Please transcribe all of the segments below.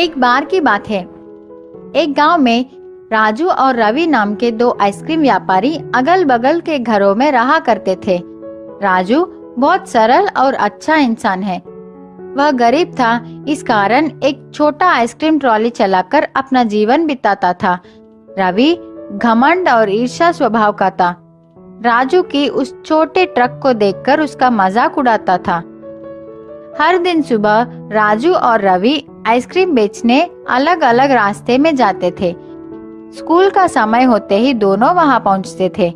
एक बार की बात है, एक गांव में राजू और रवि नाम के दो आइसक्रीम व्यापारी अगल बगल के घरों में रहा करते थे। राजू बहुत सरल और अच्छा इंसान है। वह गरीब था, इस कारण एक छोटा आइसक्रीम ट्रॉली चलाकर अपना जीवन बिताता था। रवि घमंड और ईर्ष्या स्वभाव का था। राजू की उस छोटे ट्रक को देखकर उसका मजाक उड़ाता था। हर दिन सुबह राजू और रवि आइसक्रीम बेचने अलग अलग रास्ते में जाते थे। स्कूल का समय होते ही दोनों वहां पहुंचते थे।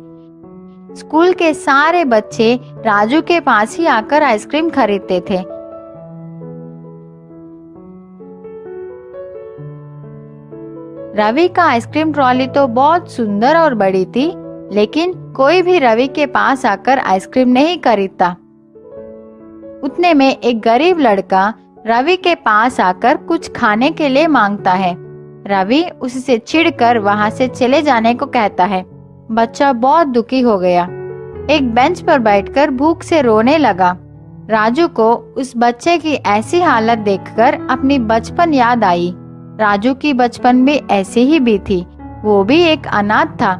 स्कूल के सारे बच्चे राजू के पास ही आकर आइसक्रीम खरीदते थे। रवि का आइसक्रीम ट्रॉली तो बहुत सुंदर और बड़ी थी, लेकिन कोई भी रवि के पास आकर आइसक्रीम नहीं खरीदता। उतने में एक गरीब लड़का रवि के पास आकर कुछ खाने के लिए मांगता है। रवि उससे चिढ़कर वहां से चले जाने को कहता है। बच्चा बहुत दुखी हो गया, एक बेंच पर बैठकर भूख से रोने लगा। राजू को उस बच्चे की ऐसी हालत देखकर अपनी बचपन याद आई। राजू की बचपन भी ऐसी ही भी थी, वो भी एक अनाथ था।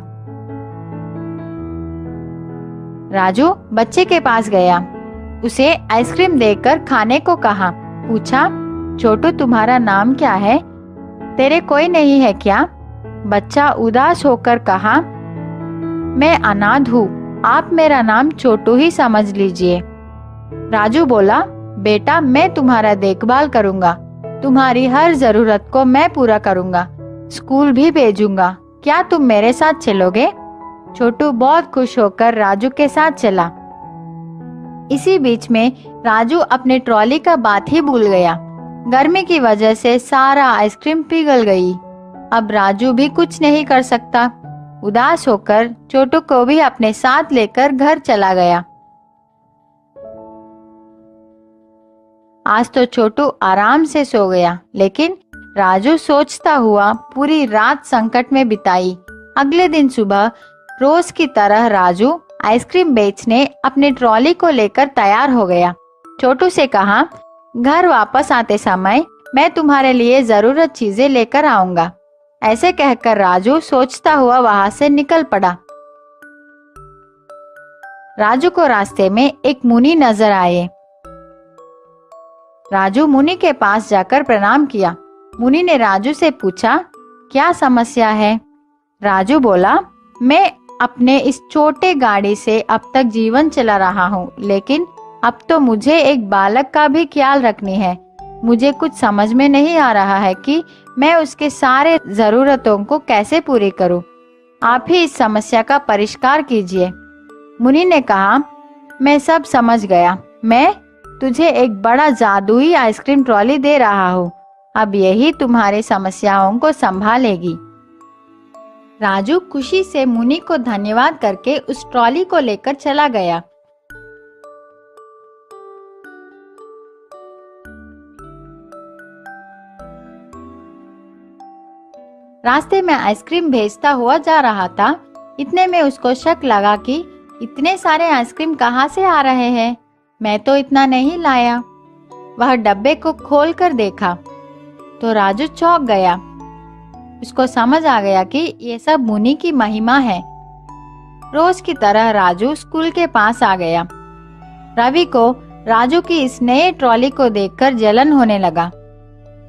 राजू बच्चे के पास गया, उसे आइसक्रीम देकर खाने को कहा। पूछा, छोटू तुम्हारा नाम क्या है? तेरे कोई नहीं है क्या? बच्चा उदास होकर कहा, मैं अनाथ हूँ, आप मेरा नाम छोटू ही समझ लीजिए। राजू बोला, बेटा मैं तुम्हारा देखभाल करूंगा, तुम्हारी हर जरूरत को मैं पूरा करूंगा, स्कूल भी भेजूंगा, क्या तुम मेरे साथ चलोगे? छोटू बहुत खुश होकर राजू के साथ चला। इसी बीच में राजू अपने ट्रॉली का बात ही भूल गया। गर्मी की वजह से सारा आइसक्रीम पिघल गई। अब राजू भी कुछ नहीं कर सकता। उदास होकर छोटू को भी अपने साथ लेकर घर चला गया। आज तो छोटू आराम से सो गया, लेकिन राजू सोचता हुआ पूरी रात संकट में बिताई। अगले दिन सुबह रोज की तरह राजू आइसक्रीम बेचने अपनी ट्रॉली को लेकर तैयार हो गया। छोटू से कहा, घर वापस आते समय मैं तुम्हारे लिए जरूरत चीजें लेकर आऊंगा। ऐसे कहकर राजू सोचता हुआ वहां से निकल पड़ा। राजू को रास्ते में एक मुनि नजर आए। राजू मुनि के पास जाकर प्रणाम किया। मुनि ने राजू से पूछा, क्या समस्या है? राजू बोला, मैं अपने इस छोटे गाड़ी से अब तक जीवन चला रहा हूँ, लेकिन अब तो मुझे एक बालक का भी ख्याल रखनी है। मुझे कुछ समझ में नहीं आ रहा है कि मैं उसके सारे जरूरतों को कैसे पूरी करूँ। आप ही इस समस्या का परिष्कार कीजिए। मुनि ने कहा, मैं सब समझ गया, मैं तुझे एक बड़ा जादुई आइसक्रीम ट्रॉली दे रहा हूँ, अब यही तुम्हारी समस्याओं को संभालेगी। राजू खुशी से मुनि को धन्यवाद करके उस ट्रॉली को लेकर चला गया। रास्ते में आइसक्रीम भेजता हुआ जा रहा था। इतने में उसको शक लगा कि इतने सारे आइसक्रीम कहाँ से आ रहे हैं, मैं तो इतना नहीं लाया। वह डब्बे को खोलकर देखा तो राजू चौंक गया। उसको समझ आ गया कि ये सब मुनि की महिमा है। रोज की तरह राजू स्कूल के पास आ गया। रवि को राजू की इस नए ट्रॉली को देखकर जलन होने लगा।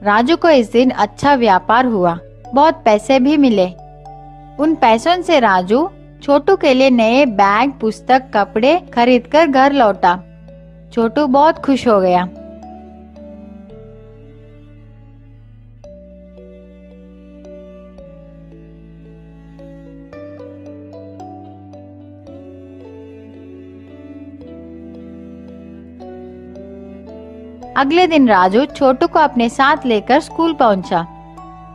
राजू को इस दिन अच्छा व्यापार हुआ, बहुत पैसे भी मिले। उन पैसों से राजू छोटू के लिए नए बैग, पुस्तक, कपड़े खरीदकर घर लौटा। छोटू बहुत खुश हो गया। अगले दिन राजू छोटू को अपने साथ लेकर स्कूल पहुंचा।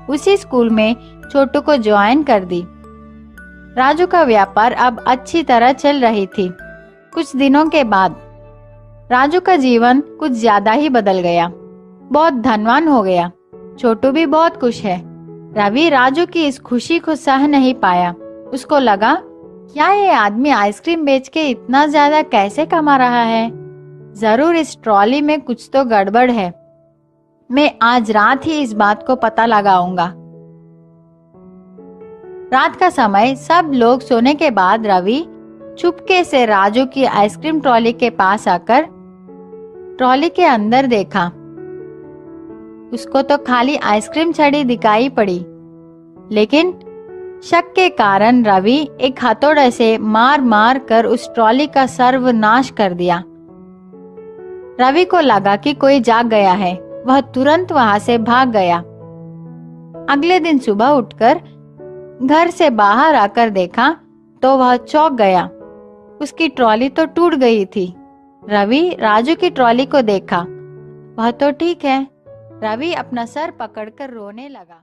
उसी स्कूल में छोटू को ज्वाइन कर दी। राजू का व्यापार अब अच्छी तरह चल रही थी। कुछ दिनों के बाद राजू का जीवन कुछ ज्यादा ही बदल गया, बहुत धनवान हो गया। छोटू भी बहुत खुश है। रवि राजू की इस खुशी को सह नहीं पाया। उसको लगा, क्या ये आदमी आइसक्रीम बेच के इतना ज्यादा कैसे कमा रहा है? जरूर इस ट्रॉली में कुछ तो गड़बड़ है। मैं आज रात ही इस बात को पता लगाऊंगा। रात का समय सब लोग सोने के बाद रवि चुपके से राजू की आइसक्रीम ट्रॉली के पास आकर ट्रॉली के अंदर देखा। उसको तो खाली आइसक्रीम छड़ी दिखाई पड़ी, लेकिन शक के कारण रवि एक हथौड़े से मार मार कर उस ट्रॉली का सर्वनाश कर दिया। रवि को लगा कि कोई जाग गया है। वह तुरंत वहां से भाग गया। अगले दिन सुबह उठकर घर से बाहर आकर देखा तो वह चौंक गया। उसकी ट्रॉली तो टूट गई थी। रवि राजू की ट्रॉली को देखा। वह तो ठीक है। रवि अपना सर पकड़कर रोने लगा।